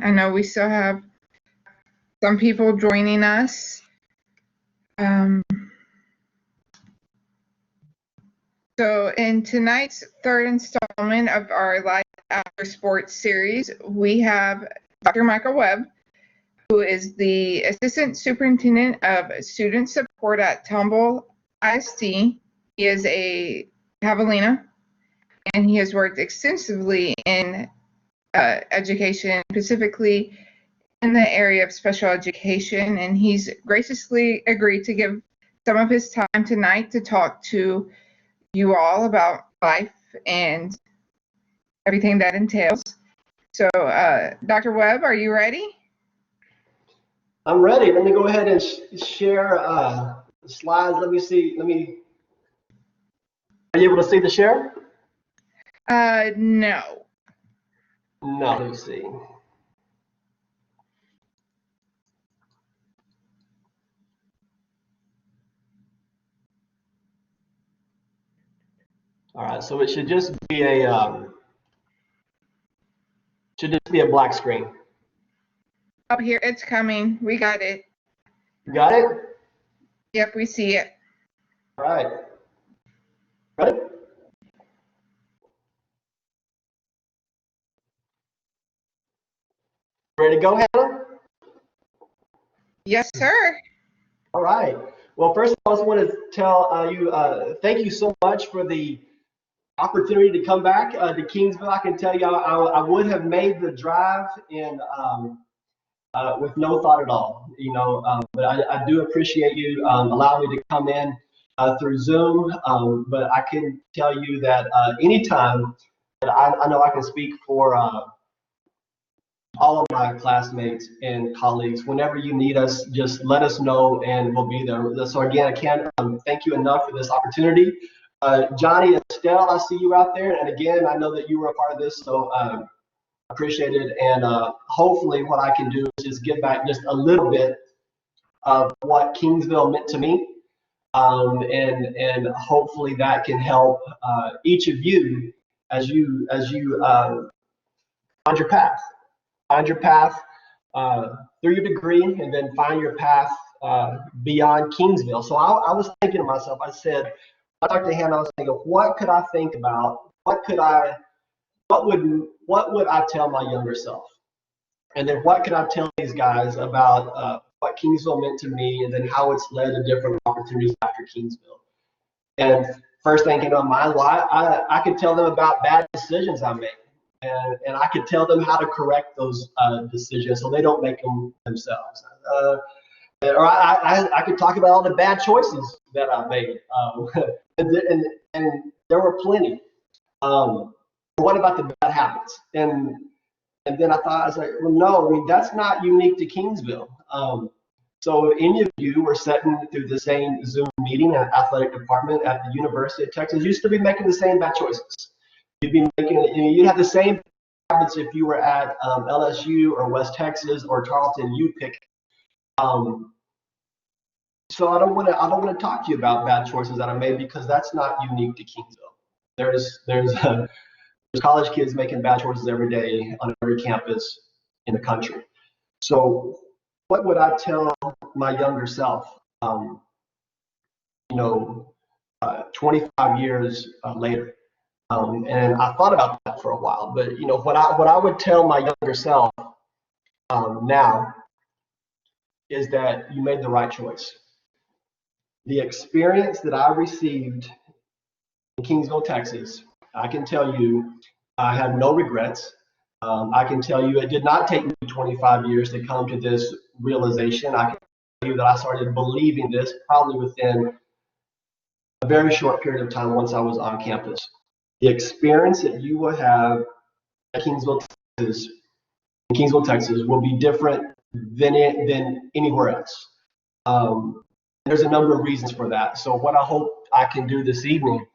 I know we still have some people joining us. So in tonight's third installment of our Life After Sports series, we have Dr. Michael Webb, who is the Assistant Superintendent of Student Support at TOMBALL ISD. He is a Javelina, and he has worked extensively in education, specifically in the area of special education, and he's graciously agreed to give some of his time tonight to talk to you all about life and everything that entails. So, Dr. Webb, are you ready? I'm ready. Let me go ahead and share the slides. Let me see. Are you able to see the share? No. No, let me see. All right, so it should just be a black screen. Oh, here, it's coming. We got it. You got it? Yep, we see it. All right. Ready? Ready to go, Hannah? Yes, sir. All right. Well, first of all, I just want to tell you thank you so much for the opportunity to come back to Kingsville. I can tell you I would have made the drive in with no thought at all, but I do appreciate you allowing me to come in through Zoom. But I can tell you that anytime that I know I can speak for all of my classmates and colleagues. Whenever you need us, just let us know and we'll be there. So again, I can't thank you enough for this opportunity. Johnny and Estelle, I see you out there. And again, I know that you were a part of this, so appreciate it. And hopefully what I can do is just give back just a little bit of what Kingsville meant to me. And hopefully that can help each of you as you find your path. Find your path through your degree, and then find your path beyond Kingsville. So I was thinking to myself, I said, I talked to Hannah, I was thinking, what could I think about? What would I tell my younger self? And then what could I tell these guys about what Kingsville meant to me, and then how it's led to different opportunities after Kingsville? And first thing came to mind, I could tell them about bad decisions I made. And I could tell them how to correct those decisions so they don't make them themselves. Or I could talk about all the bad choices that I made. And there were plenty. What about the bad habits? And then I was like, well, no, I mean, that's not unique to Kingsville. So if any of you were sitting through the same Zoom meeting at athletic department at the University of Texas, you'd still be making the same bad choices. You'd have the same habits if you were at LSU or West Texas or Tarleton. You pick. So I don't want to talk to you about bad choices that I made, because that's not unique to Kingsville. There's college kids making bad choices every day on every campus in the country. So what would I tell my younger self? 25 years later. And I thought about that for a while, but what I would tell my younger self now is that you made the right choice. The experience that I received in Kingsville, Texas, I can tell you I have no regrets. I can tell you it did not take me 25 years to come to this realization. I can tell you that I started believing this probably within a very short period of time once I was on campus. The experience that you will have at Kingsville, Texas will be different than anywhere else. There's a number of reasons for that. So what I hope I can do this evening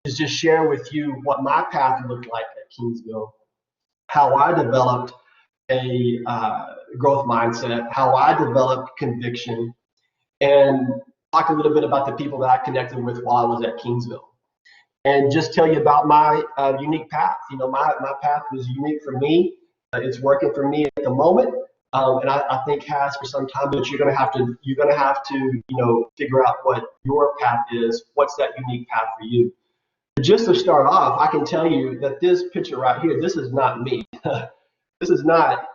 is just share with you what my path looked like at Kingsville, how I developed a growth mindset, how I developed conviction, and talk a little bit about the people that I connected with while I was at Kingsville. And just tell you about my unique path. My path was unique for me. It's working for me at the moment, and I think has for some time. But you're gonna have to figure out what your path is. What's that unique path for you? Just to start off, I can tell you that this picture right here, this is not me. This is not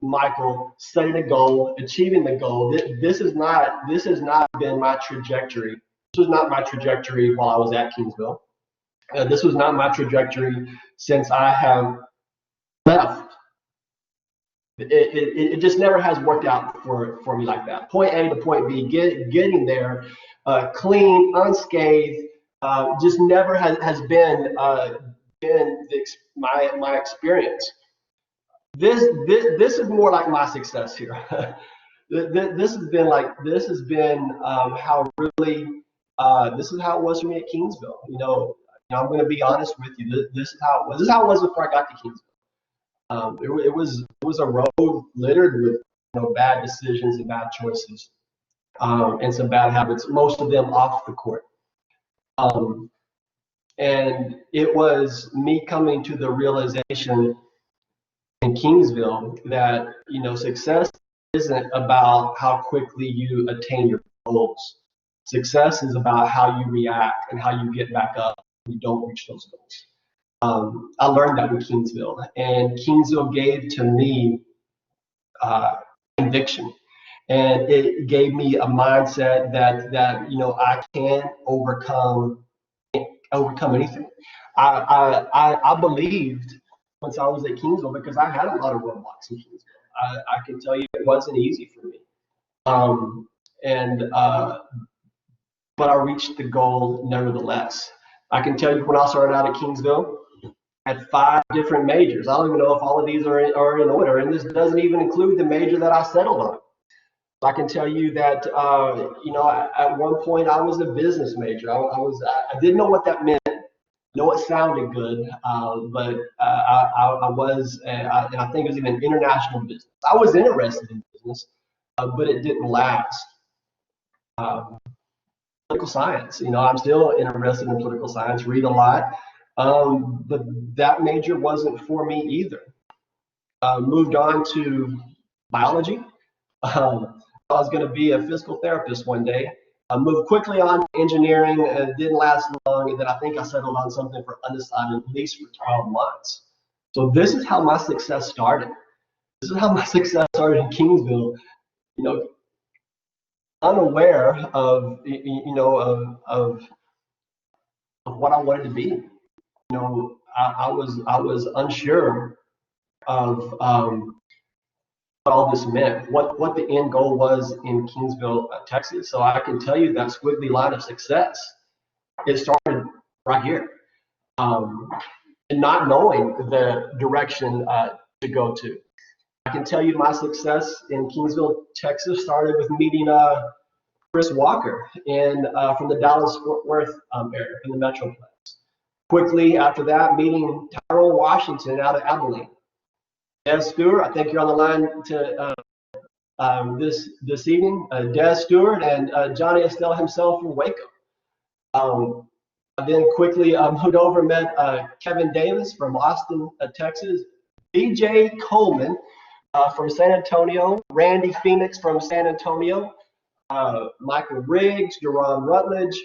Michael setting a goal, achieving the goal. This has not been my trajectory. This was not my trajectory while I was at Kingsville. This was not my trajectory since I have left. It just never has worked out for me like that. Point A to point B, getting there clean, unscathed, just never has been my experience. This is more like my success here. This has been how really this is how it was for me at Kingsville. I'm going to be honest with you. This is how it was. This is how it was before I got to Kingsville. It was a road littered with bad decisions and bad choices, and some bad habits. Most of them off the court. And it was me coming to the realization in Kingsville that success isn't about how quickly you attain your goals. Success is about how you react and how you get back up when you don't reach those goals. I learned that in Kingsville, and Kingsville gave to me conviction, and it gave me a mindset that I can overcome anything. I believed once I was at Kingsville, because I had a lot of roadblocks in Kingsville. I can tell you it wasn't easy for me. But I reached the goal nevertheless. I can tell you when I started out at Kingsville, I had 5 different majors. I don't even know if all of these are in order, and this doesn't even include the major that I settled on. I can tell you that at one point I was a business major. I didn't know what that meant. No, it sounded good, but I was, and I think it was even international business. I was interested in business, but it didn't last. Political science, I'm still interested in political science, read a lot, but that major wasn't for me either. Moved on to biology. I was going to be a physical therapist one day. I moved quickly on to engineering, and it didn't last long, and then I think I settled on something for undecided, at least for 12 months. So this is how my success started. This is how my success started in Kingsville, unaware of what I wanted to be. I was unsure of what all this meant, what the end goal was in Kingsville, Texas. So I can tell you that squiggly line of success, it started right here, and not knowing the direction to go to. I can tell you my success in Kingsville, Texas started with meeting Chris Walker from the Dallas-Fort Worth area, from the Metroplex. Quickly after that, meeting Tyrone Washington out of Abilene. Des Stewart, I think you're on the line to this evening. Des Stewart and Johnny Estelle himself from Waco. Then quickly moved over and met Kevin Davis from Austin, Texas. BJ Coleman from San Antonio. Randy Phoenix from San Antonio. Michael Riggs, Jerron Rutledge,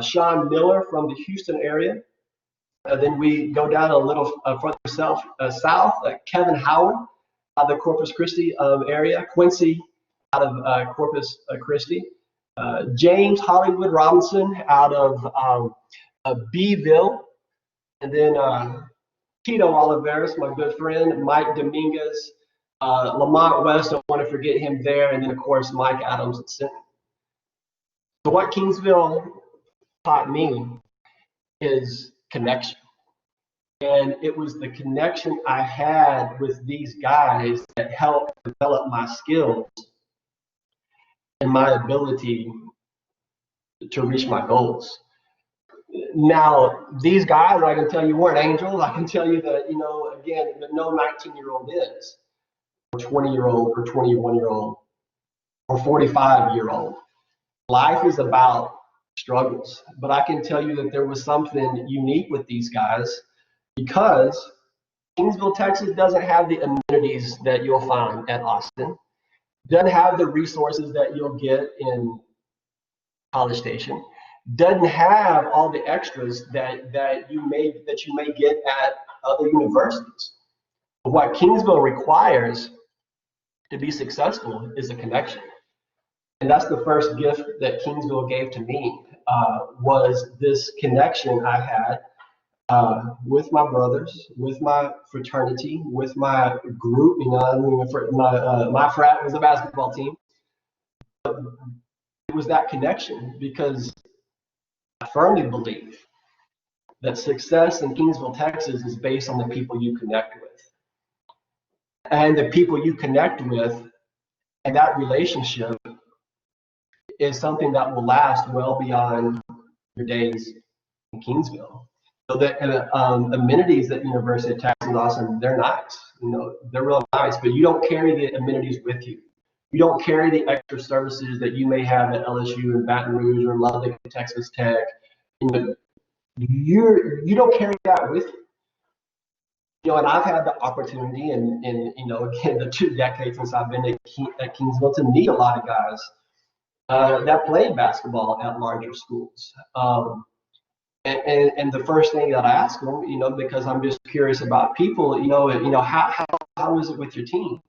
Sean Miller from the Houston area. Then we go down a little further south, Kevin Howard out of the Corpus Christi area, Quincy out of Corpus Christi, James Hollywood Robinson out of Beeville, and then Tito Oliveris, my good friend, Mike Dominguez, Lamont West, don't want to forget him there, and then of course Mike Adams at Sinton. So what Kingsville taught me is connection. And it was the connection I had with these guys that helped develop my skills and my ability to reach my goals. Now, these guys, I can tell you, weren't angels. I can tell you that, again, that no 19-year-old is, or 20-year-old, or 21-year-old, or 45-year-old. Life is about struggles. But I can tell you that there was something unique with these guys, because Kingsville, Texas doesn't have the amenities that you'll find at Austin. Doesn't have the resources that you'll get in College Station. Doesn't have all the extras that you may get at other universities. What Kingsville requires to be successful is a connection. And that's the first gift that Kingsville gave to me, was this connection I had with my brothers, with my fraternity, with my group. My frat was a basketball team. It was that connection, because I firmly believe that success in Kingsville, Texas is based on the people you connect with. And the people you connect with and that relationship is something that will last well beyond your days in Kingsville. So the amenities at University of Texas Austin, they're nice. They're real nice, but you don't carry the amenities with you. You don't carry the extra services that you may have at LSU and Baton Rouge or Lubbock, Texas Tech. You don't carry that with you. And I've had the opportunity in again, the 2 decades since I've been at Kingsville, to meet a lot of guys that played basketball at larger schools. And the first thing that I ask them, because I'm just curious about people, how is it with your team?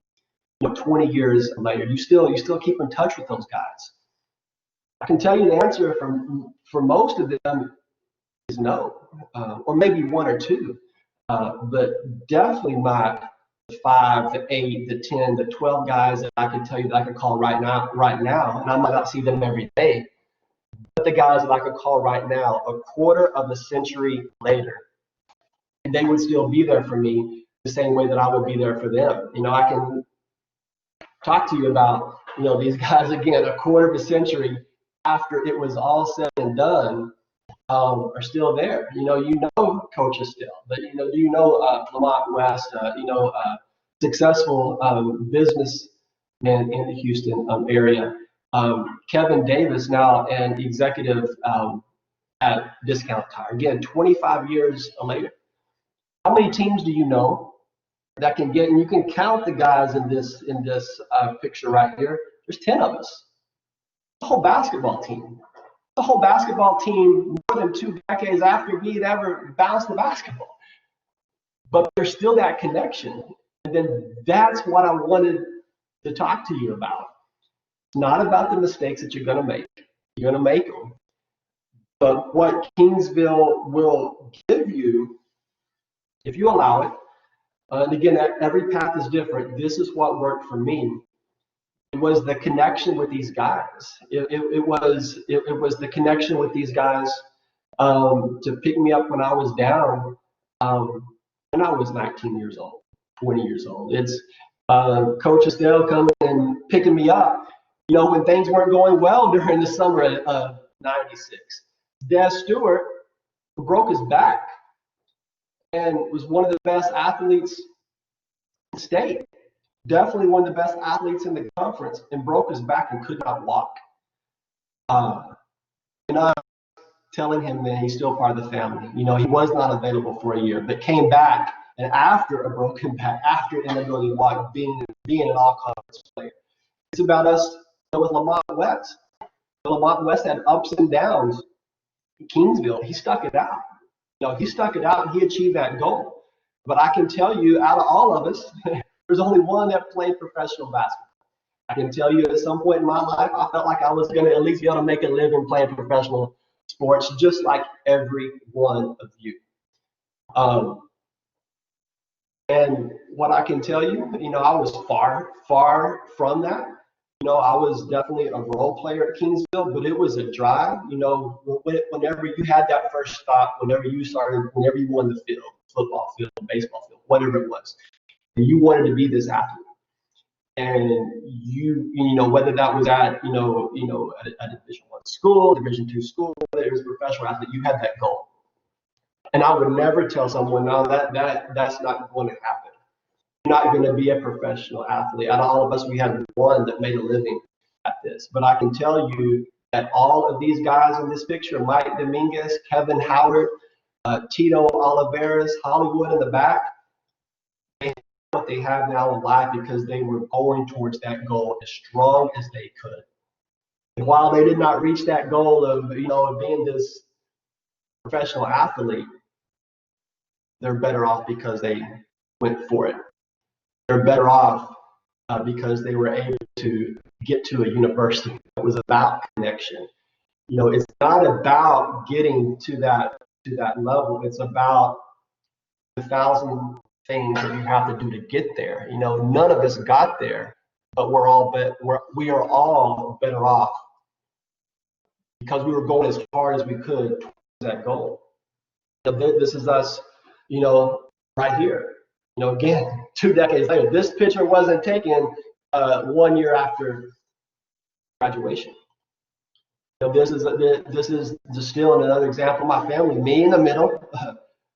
20 years later, you still keep in touch with those guys. I can tell you the answer for most of them is no, or maybe 1 or 2, but definitely my 5, the 8, the 10, the 12 guys that I can tell you that I can call right now, and I might not see them every day, but the guys that I could call right now, a quarter of a century later, and they would still be there for me the same way that I would be there for them. I can talk to you about, these guys again, a quarter of a century after it was all said and done, are still there. Coaches still, but do you know Lamont West, successful businessman in the Houston area. Kevin Davis, now an executive at Discount Tire. Again, 25 years later. How many teams do you know that can get, and you can count the guys in this picture right here. There's 10 of us. The whole basketball team. The whole basketball team more than 2 decades after we had ever bounced the basketball. But there's still that connection. And then that's what I wanted to talk to you about. It's not about the mistakes that you're going to make. You're going to make them. But what Kingsville will give you, if you allow it, and again, every path is different. This is what worked for me. It was the connection with these guys. It was the connection with these guys to pick me up when I was down, when I was 19 years old, 20 years old. It's Coach Estelle coming and picking me up, when things weren't going well during the summer of '96. Des Stewart, who broke his back and was one of the best athletes in the state, definitely one of the best athletes in the conference, and broke his back and could not walk. And I'm telling him that he's still part of the family. He was not available for a year, but came back, and after a broken back, after inability to walk, being an all-conference player. It's about us with Lamont West. Lamont West had ups and downs in Kingsville. He stuck it out. He stuck it out, and he achieved that goal. But I can tell you, out of all of us, there's only one that played professional basketball. I can tell you at some point in my life, I felt like I was going to at least be able to make a living playing professional sports, just like every one of you. And what I can tell you, I was far, far from that. I was definitely a role player at Kingsville, but it was a drive. Whenever you had that first stop, whenever you won the field, football field, baseball field, whatever it was, and you wanted to be this athlete. And whether that was at a Division I school, Division II school, whether it was a professional athlete, you had that goal. And I would never tell someone, no, that's not going to happen. You're not going to be a professional athlete. Out of all of us, we had one that made a living at this. But I can tell you that all of these guys in this picture, Mike Dominguez, Kevin Howard, Tito Oliveras, Hollywood in the back, what they have now in life because they were going towards that goal as strong as they could. And while they did not reach that goal of, of being this professional athlete, they're better off because they went for it. They're better off because they were able to get to a university that was about connection. It's not about getting to that level. It's about 1,000 things that you have to do to get there. None of us got there, but we are all better off because we were going as hard as we could towards that goal. This is us, right here. Again, 2 decades later, this picture wasn't taken 1 year after graduation. This is just still another example. My family, me in the middle,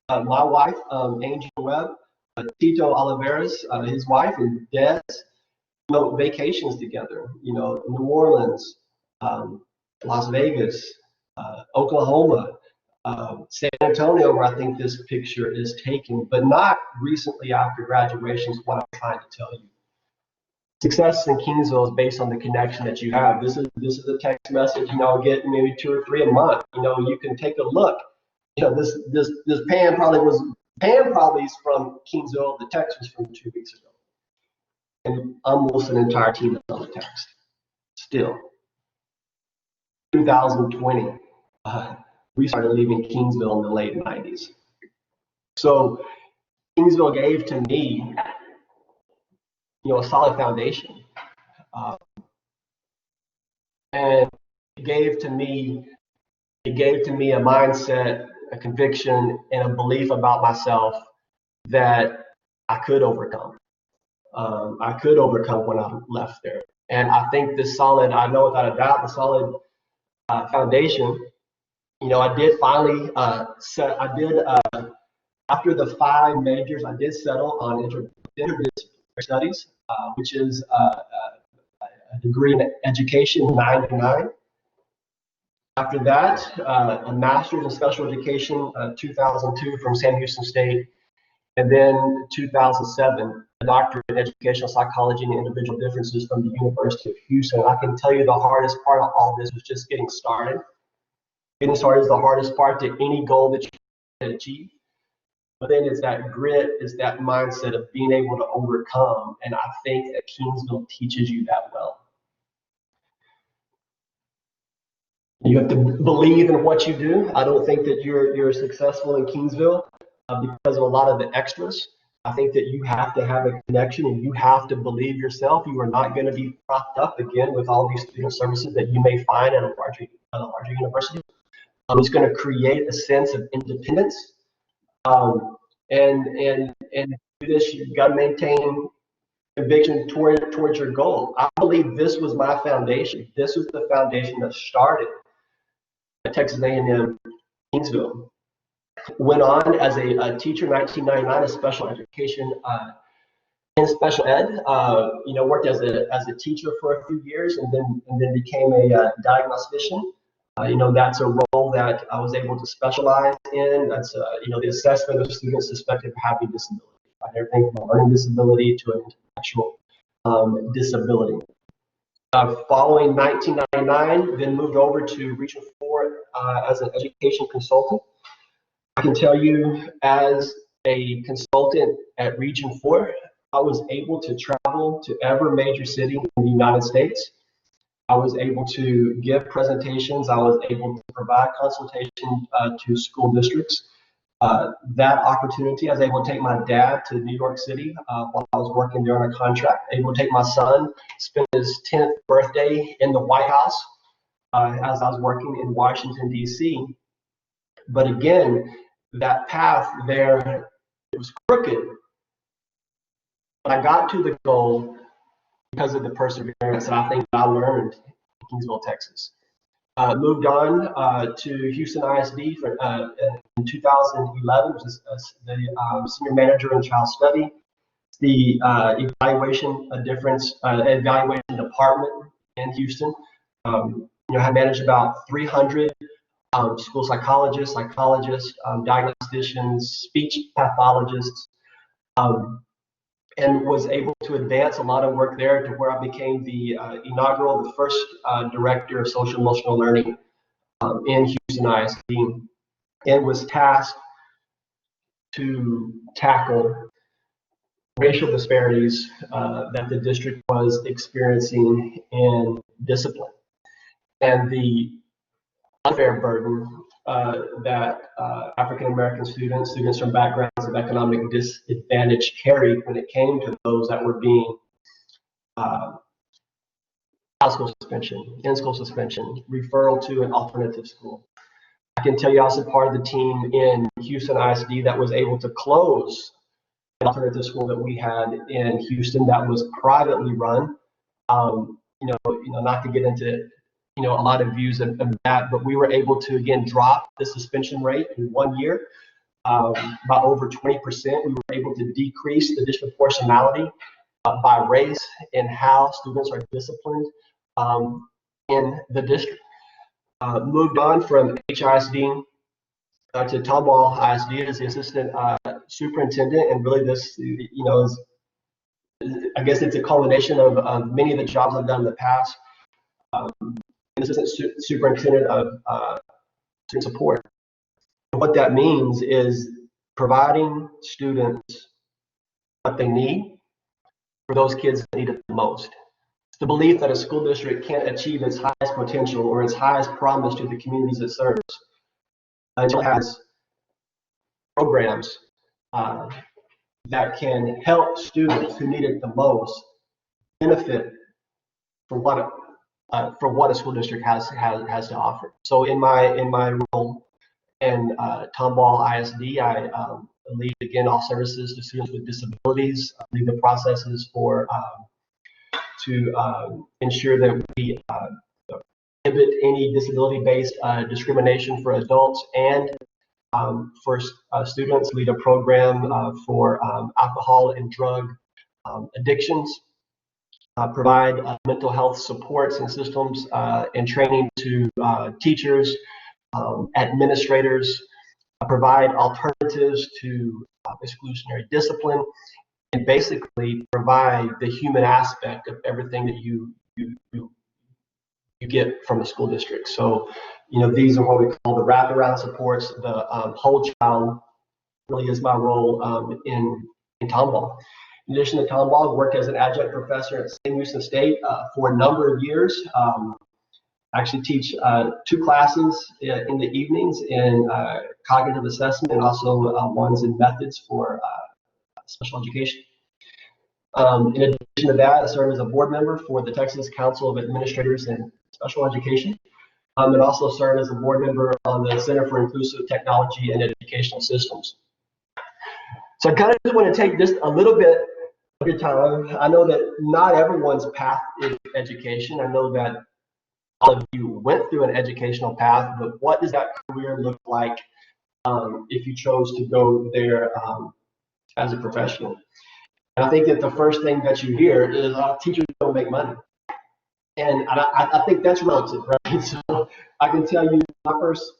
my wife, Angel Webb, Tito Oliveras, his wife, and Des, vacations together. New Orleans, Las Vegas, Oklahoma, San Antonio, where I think this picture is taken, but not recently after graduation, is what I'm trying to tell you. Success in Kingsville is based on the connection that you have. This is a text message, I'll get maybe 2 or 3 a month. You can take a look. This Pam probably is from Kingsville. The text was from 2 weeks ago. And almost an entire team is on the text. Still. 2020, we started leaving Kingsville in the late 90s. So Kingsville gave to me, a solid foundation. And it gave to me a mindset, a conviction, and a belief about myself that I could overcome. I could overcome when I left there. And I think I know without a doubt, the solid foundation, I did finally after the 5 majors, I did settle on interdisciplinary studies, which is a degree in education, 9-9. After that, a master's in special education, 2002 from Sam Houston State, and then 2007, a doctorate in educational psychology and individual differences from the University of Houston. I can tell you the hardest part of all this was just getting started. Getting started is the hardest part to any goal that you can achieve. But then it's that grit, it's that mindset of being able to overcome. And I think that Kingsville teaches you that well. You have to believe in what you do. I don't think that you're successful in Kingsville because of a lot of the extras. I think that you have to have a connection and you have to believe yourself. You are not going to be propped up again with all these student services that you may find at a larger university. It's going to create a sense of independence. And do this, you've got to maintain conviction towards your goal. I believe this was my foundation. This was the foundation that started at Texas A&M Kingsville. Went on as a teacher in 1999, a special education in special ed. Worked as a teacher for a few years, and then became a diagnostician. That's a role that I was able to specialize in. That's the assessment of students suspected of having disability, right? Everything from a learning disability to an intellectual disability. Following 1999, then moved over to Region 4 as an education consultant. I can tell you, as a consultant at Region 4, I was able to travel to every major city in the United States. I was able to give presentations. I was able to provide consultation to school districts. That opportunity, I was able to take my dad to New York City while I was working there on a contract. Able to take my son, spend his 10th birthday in the White House as I was working in Washington, D.C. But again, that path there, it was crooked. But I got to the goal because of the perseverance that I think I learned in Kingsville, Texas. Moved on to Houston ISD in 2011, which is the senior manager in child study, the evaluation department in Houston. I managed about 300 school psychologists, diagnosticians, speech pathologists. and was able to advance a lot of work there to where I became the first director of social emotional learning in Houston ISD, and was tasked to tackle racial disparities that the district was experiencing in discipline, and the unfair burden that African American students from backgrounds of economic disadvantage carried when it came to those that were being out school suspension, in-school suspension, referral to an alternative school. I can tell you I was a part of the team in Houston ISD that was able to close an alternative school that we had in Houston that was privately run. Not to get into a lot of views of that, but we were able to again drop the suspension rate in 1 year by over 20%. We were able to decrease the disproportionality by race and how students are disciplined in the district. Moved on from HISD to Tomball ISD as the assistant superintendent, and really this, I guess it's a culmination of many of the jobs I've done in the past. Assistant superintendent of student support. And what that means is providing students what they need for those kids that need it the most. It's the belief that a school district can't achieve its highest potential or its highest promise to the communities it serves until it has programs that can help students who need it the most benefit from what a school district has to offer. So in my role in Tomball ISD, I lead again all services to students with disabilities, lead the processes to ensure that we inhibit any disability-based discrimination for adults and for students, lead a program for alcohol and drug addictions, provide mental health supports and systems and training to teachers, administrators, provide alternatives to exclusionary discipline, and basically provide the human aspect of everything that you get from a school district. So, these are what we call the wraparound supports. The whole child really is my role in Tomball. In addition to Tomball, I worked as an adjunct professor at St. Houston State for a number of years. I actually teach 2 classes in the evenings in cognitive assessment and also ones in methods for special education. In addition to that, I serve as a board member for the Texas Council of Administrators in Special Education, and also serve as a board member on the Center for Inclusive Technology and Educational Systems. So I kind of just want to take just a little bit of your time. I know that not everyone's path is education. I know that all of you went through an educational path, but what does that career look like if you chose to go there as a professional? And I think that the first thing that you hear is teachers don't make money. And I think that's relative, right? So I can tell you my first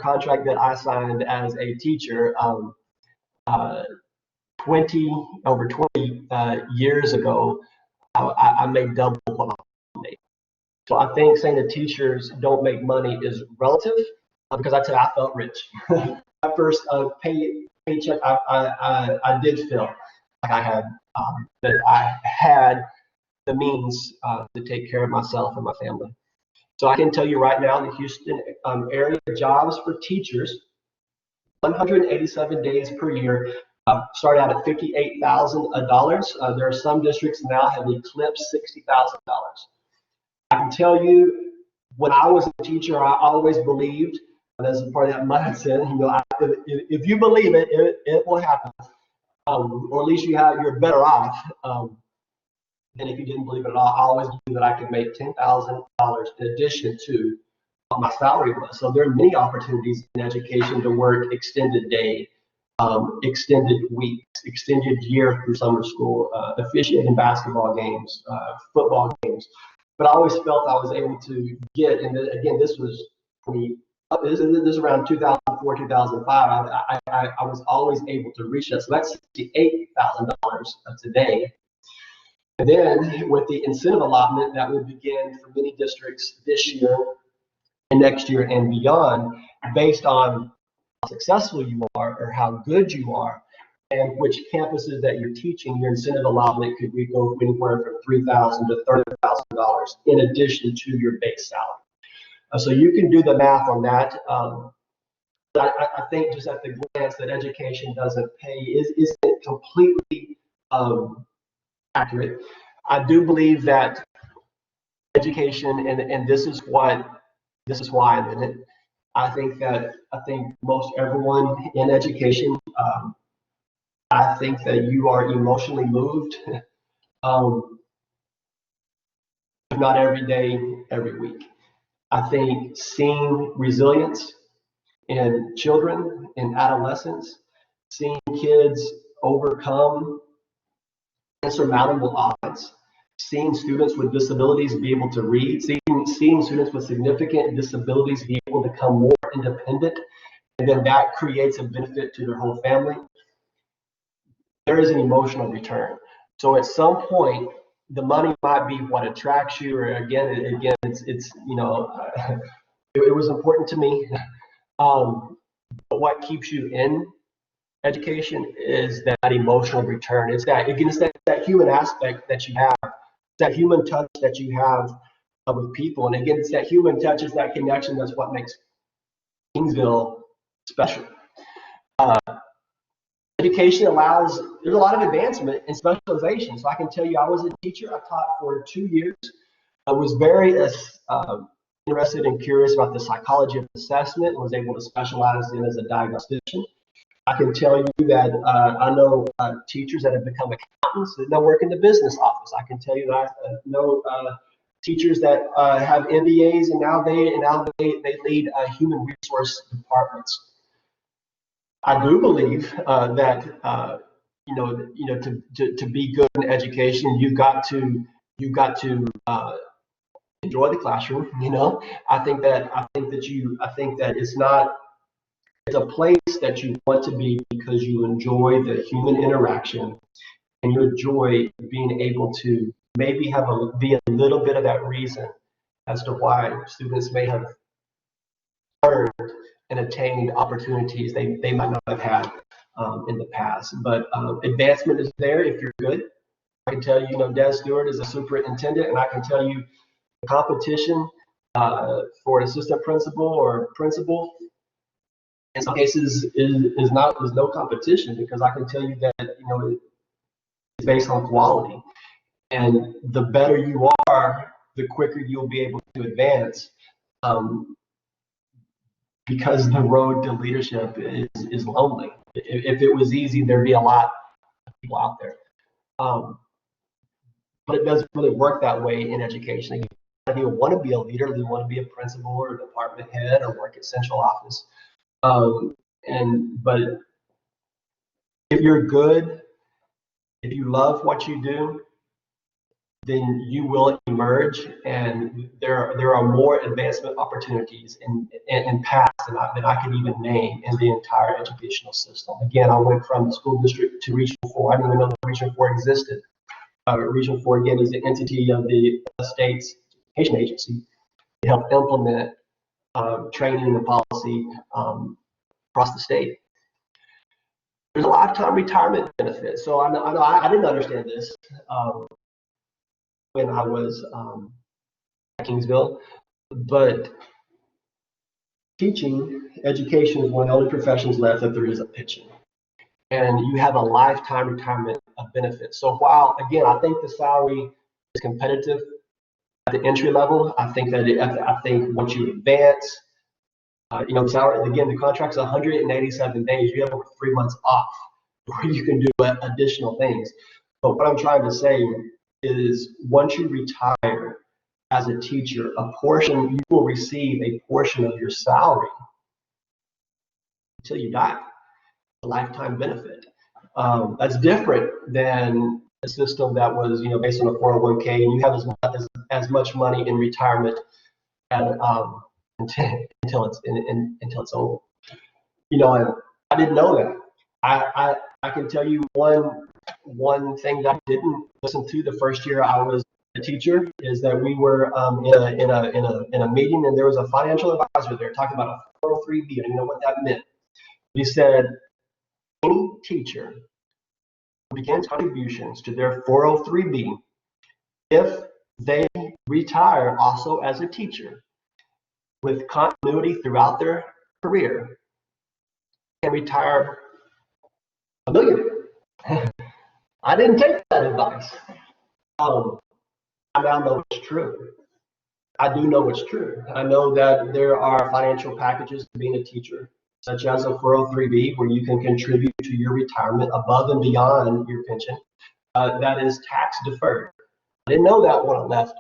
contract that I signed as a teacher over 20 years ago, I made double what I made. So I think saying that teachers don't make money is relative because I tell you, I felt rich. My first paycheck, I did feel like I had that I had the means to take care of myself and my family. So I can tell you right now, the Houston area jobs for teachers, 187 days per year, start out at $58,000. There are some districts now have eclipsed $60,000. I can tell you, when I was a teacher, I always believed, and as a part of that mindset, if you believe it, it will happen, or at least you're better off than if you didn't believe it at all. I always knew that I could make $10,000 in addition to what my salary was. So there are many opportunities in education to work extended day, extended weeks, extended year through summer school, officiating basketball games, football games. But I always felt I was able to get, and again, this was 20 this is around 2004, 2005. I was always able to reach that. So that's $68,000 today. And then with the incentive allotment that will begin for many districts this year and next year and beyond, based on how successful you are or how good you are, and which campuses that you're teaching, your incentive allotment could go anywhere from $3,000 to $30,000 in addition to your base salary. So you can do the math on that. I think just at the glance that education doesn't pay isn't completely accurate. I do believe that education, and this is why I'm in it. I think most everyone in education, I think that you are emotionally moved, if not every day, every week. I think seeing resilience in children, in adolescents, seeing kids overcome insurmountable odds, seeing students with disabilities be able to read, seeing students with significant disabilities be able to become more independent, and then that creates a benefit to their whole family. There is an emotional return. So at some point, the money might be what attracts you, or again, it's you know, it was important to me. But what keeps you in education is that emotional return. It's that human aspect that you have, that human touch that you have with people. And again, it's that human touch, it's that connection that's what makes Kingsville special. Education there's a lot of advancement in specialization. So I can tell you, I was a teacher. I taught for 2 years. I was very interested and curious about the psychology of assessment and was able to specialize in as a diagnostician. I can tell you that I know teachers that have become accountants that now work in the business office. I can tell you that I know teachers that have MBAs and now they lead human resource departments. I do believe that to be good in education, you've got to enjoy the classroom. I think that it's a place that you want to be because you enjoy the human interaction and you enjoy being able to maybe be a little bit of that reason as to why students may have earned and attained opportunities they might not have had in the past. But advancement is there if you're good. I can tell you, Des Stewart is a superintendent, and I can tell you the competition for an assistant principal or principal in some cases is no competition, because I can tell you that it's based on quality, and the better you are, the quicker you'll be able to advance, because the road to leadership is lonely. If it was easy, there'd be a lot of people out there, but it doesn't really work that way in education. If you want to be a leader, you want to be a principal or a department head or work at central office. But if you're good, if you love what you do, then you will emerge, and there are more advancement opportunities in paths than I could even name in the entire educational system. Again, I went from the school district to Regional 4. I didn't even know that Regional 4 existed. Regional 4, again, is the entity of the state's education agency to help implement training and policy across the state. There's a lifetime retirement benefit. So I know I didn't understand this when I was at Kingsville, but teaching education is one of the only professions left that there is a pension, and you have a lifetime retirement benefit. So while, again, I think the salary is competitive at the entry level, I think once you advance, salary, again, the contract's 187 days. You have over 3 months off where you can do additional things. But what I'm trying to say is, once you retire as a teacher, you will receive a portion of your salary until you die, a lifetime benefit. That's different than a system that was, based on a 401k, and you have as much money in retirement and until it's over. You know, and I didn't know that. I can tell you one thing that I didn't listen to the first year I was a teacher is that we were in a meeting, and there was a financial advisor there talking about a 403B. I didn't know what that meant. He said any teacher who begins contributions to their 403B, if they retire also as a teacher with continuity throughout their career, can retire a millionaire. I didn't take that advice. I now know it's true. I do know it's true. I know that there are financial packages to being a teacher, such as a 403B, where you can contribute to your retirement above and beyond your pension. That is tax deferred. I didn't know that when I left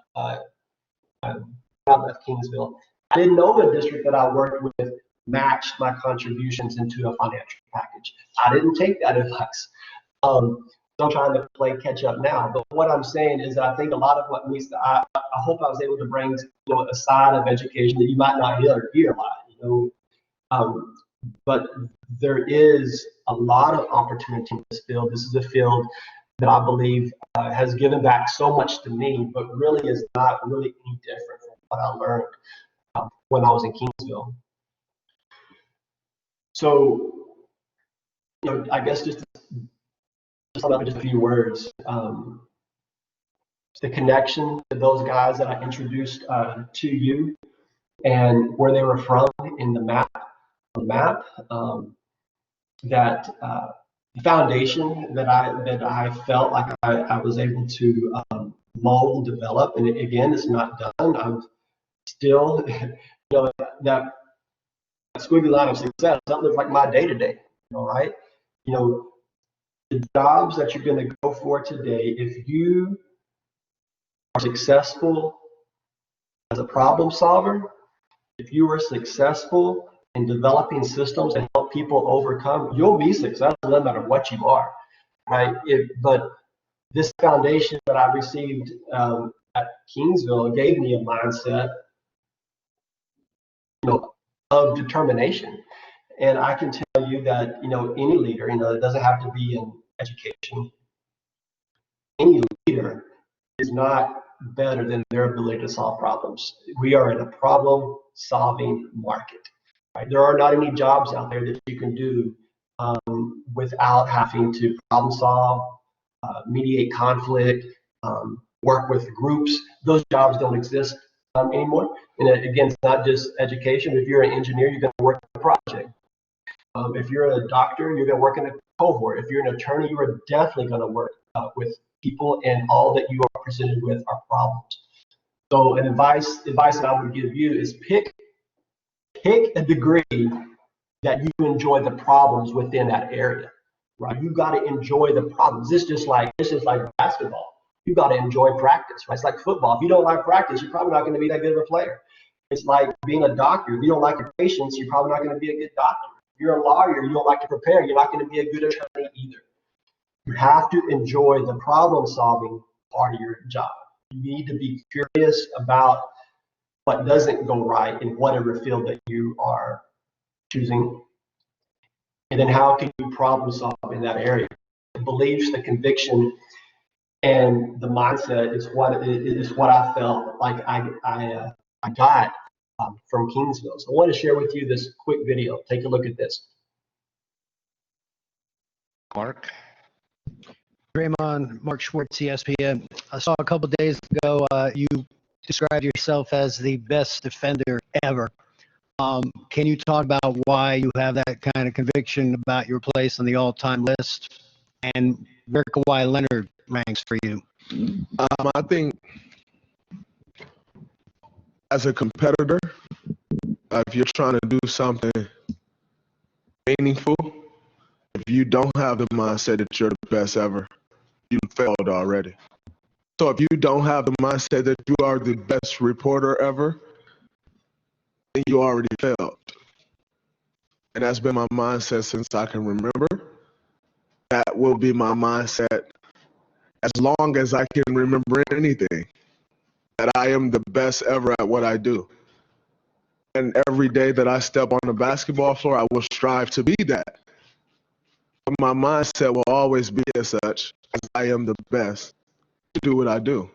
Kingsville. I didn't know the district that I worked with matched my contributions into a financial package. I didn't take that advice. So I'm trying to play catch up now. But what I'm saying is that I think a lot of what needs to, I hope I was able to bring a side of education that you might not hear a lot, but there is a lot of opportunity in this field. This is a field that I believe has given back so much to me, but really is not really any different from what I learned when I was in Kingsville. So, I guess just a few words. The connection to those guys that I introduced to you and where they were from in the map, that the foundation that I felt like I was able to mold, develop, and again, it's not done. I'm still, that squiggly line of success. That looks like my day to day. Right? The jobs that you're going to go for today, if you are successful as a problem solver, if you are successful in developing systems and help people overcome, you'll be successful no matter what you are, right? But this foundation that I received at Kingsville gave me a mindset, of determination. And I can tell you that, any leader, it doesn't have to be in education. Any leader is not better than their ability to solve problems. We are in a problem-solving market. Right? There are not any jobs out there that you can do without having to problem solve, mediate conflict, work with groups. Those jobs don't exist anymore. And again, it's not just education. If you're an engineer, you're going to work on a project. If you're a doctor, you're going to work in a cohort. If you're an attorney, you are definitely going to work with people, and all that you are presented with are problems. So an advice that I would give you is pick a degree that you enjoy the problems within that area, right? You got to enjoy the problems. It's just like basketball. You got to enjoy practice, right? It's like football. If you don't like practice, you're probably not going to be that good of a player. It's like being a doctor. If you don't like your patients, you're probably not going to be a good doctor. If you're a lawyer, you don't like to prepare, you're not going to be a good attorney either. You have to enjoy the problem-solving part of your job. You need to be curious about what doesn't go right in whatever field that you are choosing. And then how can you problem solve in that area? The beliefs, the conviction, and the mindset is what I felt like I got from Kingsville. So I want to share with you this quick video. Take a look at this. Mark. Draymond, Mark Schwartz, ESPN. I saw a couple days ago you described yourself as the best defender ever. Can you talk about why you have that kind of conviction about your place on the all-time list, and where Kawhi Leonard ranks for you? I think as a competitor, if you're trying to do something meaningful, if you don't have the mindset that you're the best ever, you failed already. So if you don't have the mindset that you are the best reporter ever, then you already failed. And that's been my mindset since I can remember. That will be my mindset as long as I can remember anything, that I am the best ever at what I do. And every day that I step on the basketball floor, I will strive to be that. But my mindset will always be as such, as I am the best to do what I do.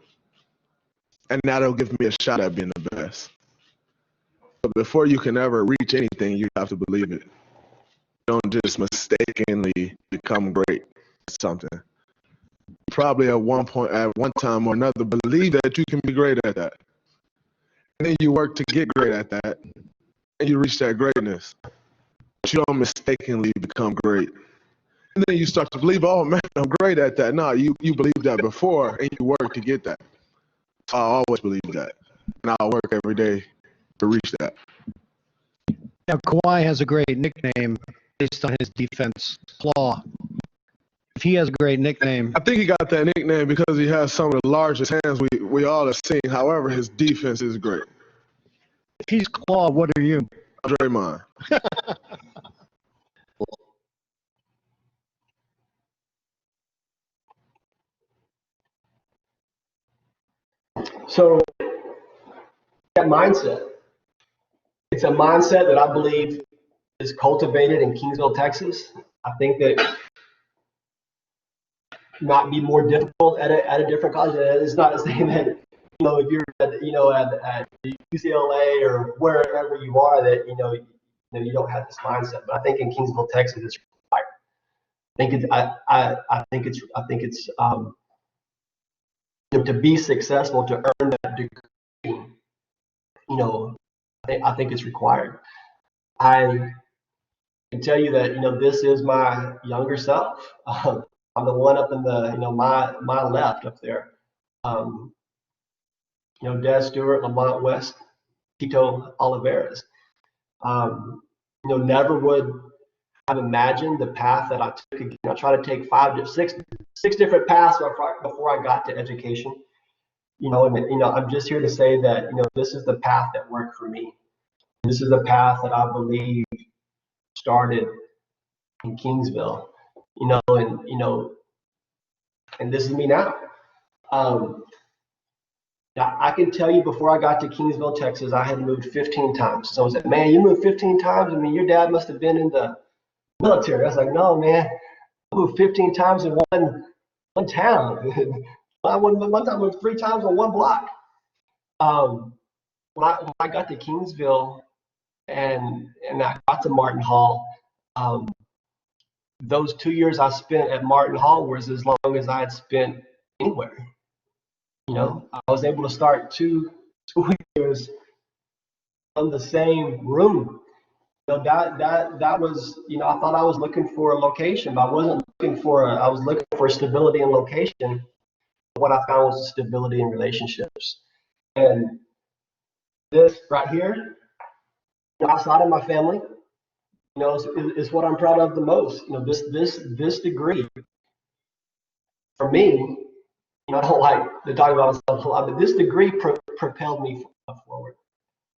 And that'll give me a shot at being the best. But before you can ever reach anything, you have to believe it. You don't just mistakenly become great at something. You probably at one point, at one time or another, believe that you can be great at that. And then you work to get great at that, and you reach that greatness. But you don't mistakenly become great. And then you start to believe, oh man, I'm great at that. No, you believed that before, and you work to get that. So I always believe that. And I'll work every day to reach that. Now, Kawhi has a great nickname based on his defense, Claw. If he has a great nickname, I think he got that nickname because he has some of the largest hands we all have seen. However, his defense is great. if he's Claw, what are you? Draymond. So that mindset, it's a mindset that I believe is cultivated in Kingsville, Texas. I think that might be more difficult at a different college. It's not saying that, if you're at UCLA or wherever you are, that you don't have this mindset. But I think in Kingsville, Texas, it's required. I think it's to be successful, to earn that degree. I think it's required. I can tell you that this is my younger self. I'm the one up in the my left up there. Des Stewart, Lamont West, Tito Oliveras. Never would have imagined the path that I took. I tried to take six different paths before I got to education. I'm just here to say that this is the path that worked for me. This is the path that I believe started in Kingsville. And this is me now. I can tell you, before I got to Kingsville, Texas, I had moved 15 times. So I said, man, you moved 15 times? I mean, your dad must have been in the military. I was like, no, man, I moved 15 times in one town. One time I moved 3 times on one block. When I got to Kingsville and I got to Martin Hall, those 2 years I spent at Martin Hall was as long as I had spent anywhere. I was able to start 2 school years on the same room. That was, I thought I was looking for a location, but I wasn't looking for I was looking for stability in location. What I found was stability in relationships. And this right here, outside of my family, is what I'm proud of the most. This degree for me, I don't like to talk about myself a lot, but this degree propelled me forward.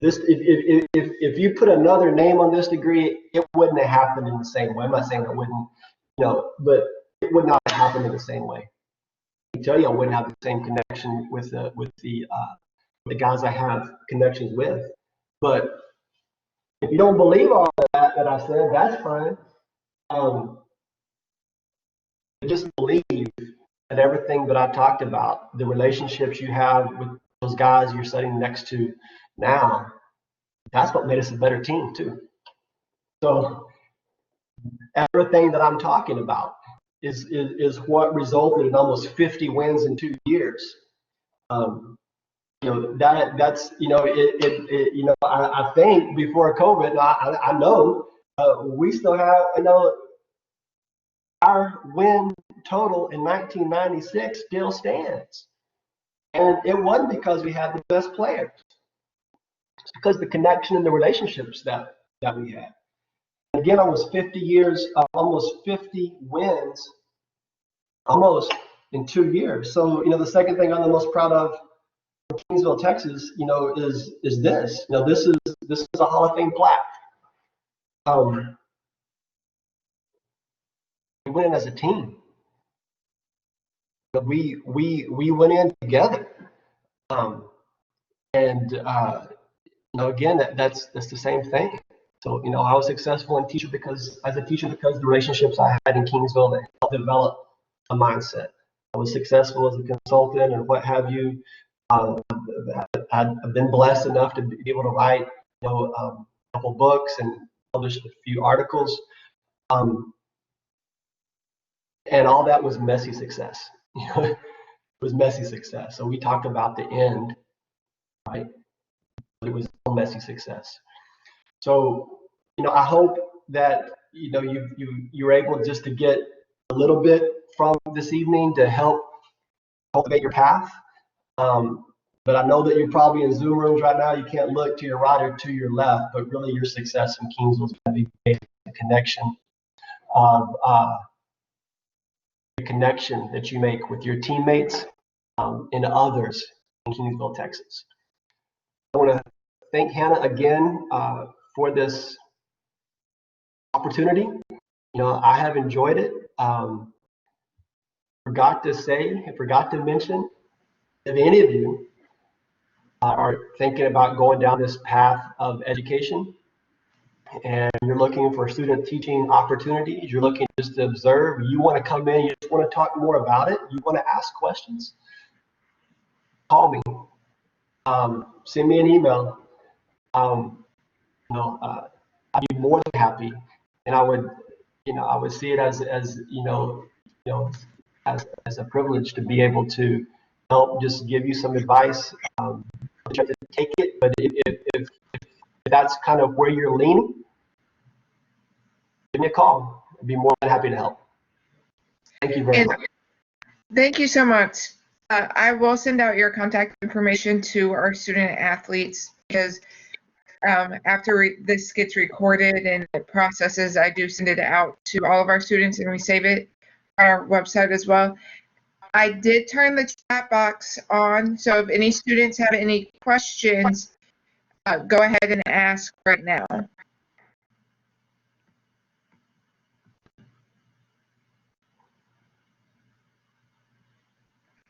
If you put another name on this degree, it wouldn't have happened in the same way. I'm not saying it wouldn't, but it would not have happened in the same way. I can tell you, I wouldn't have the same connection with the guys I have connections with. But if you don't believe all of that I said, that's fine. Just believe that everything that I talked about, the relationships you have with those guys you're sitting next to now, that's what made us a better team too. So everything that I'm talking about is what resulted in almost 50 wins in 2 years. That's I think before COVID, I know we still have our win total in 1996 still stands, and it wasn't because we had the best players. It's because of the connection and the relationships that we had. Again, almost 50 years, almost 50 wins, almost in 2 years. So the second thing I'm the most proud of from Kingsville, Texas, is this. This is a Hall of Fame plaque. We went in as a team. We went in together, and again, that's the same thing. So, I was successful as a teacher because the relationships I had in Kingsville that helped develop a mindset. I was successful as a consultant and what have you. I've been blessed enough to be able to write, a couple books and publish a few articles. And all that was messy success. It was messy success. So we talked about the end, right? But it was all messy success. So, I hope that you're able just to get a little bit from this evening to help cultivate your path. But I know that you're probably in Zoom rooms right now. You can't look to your right or to your left, but really your success in Kingsville is going to be based on the connection that you make with your teammates and others in Kingsville, Texas. I want to thank Hannah again for this opportunity. I have enjoyed it. Forgot to mention, if any of you are thinking about going down this path of education and you're looking for student teaching opportunities, you're looking just to observe, you want to come in, you just want to talk more about it, you want to ask questions, call me, send me an email. I'd be more than happy, and I would see it as a privilege to be able to help just give you some advice. Try to take it, but if that's kind of where you're leaning, give me a call. I'd be more than happy to help. Thank you very much. Thank you so much. I will send out your contact information to our student athletes because after this gets recorded and it processes, I do send it out to all of our students and we save it on our website as well. I did turn the chat box on, so if any students have any questions, go ahead and ask right now.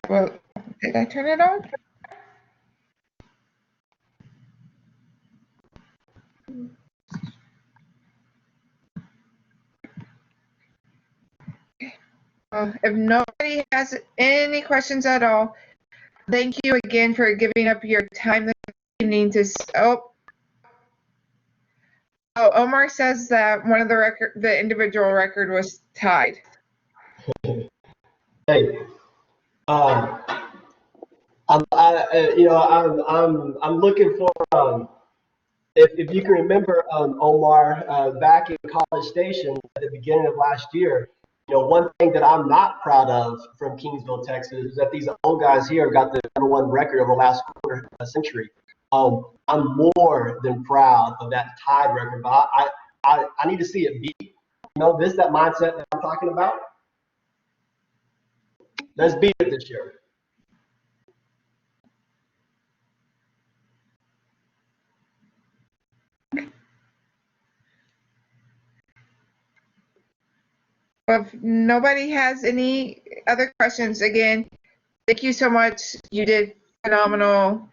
Well, did I turn it on? If nobody has any questions at all, thank you again for giving up your time this evening to. Omar says that one of the individual record was tied. Hey, I'm looking for if you can remember, Omar, back in College Station at the beginning of last year. One thing that I'm not proud of from Kingsville, Texas, is that these old guys here got the #1 record over the last quarter century. I'm more than proud of that tied record, but I need to see it beat. This is that mindset that I'm talking about. Let's beat it this year. If nobody has any other questions, again, thank you so much. You did phenomenal.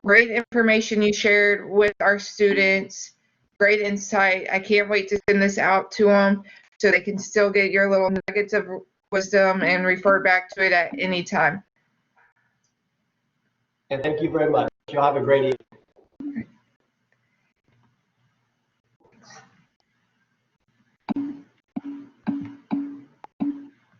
Great information you shared with our students. Great insight. I can't wait to send this out to them so they can still get your little nuggets of wisdom and refer back to it at any time. And thank you very much. You'll have a great evening.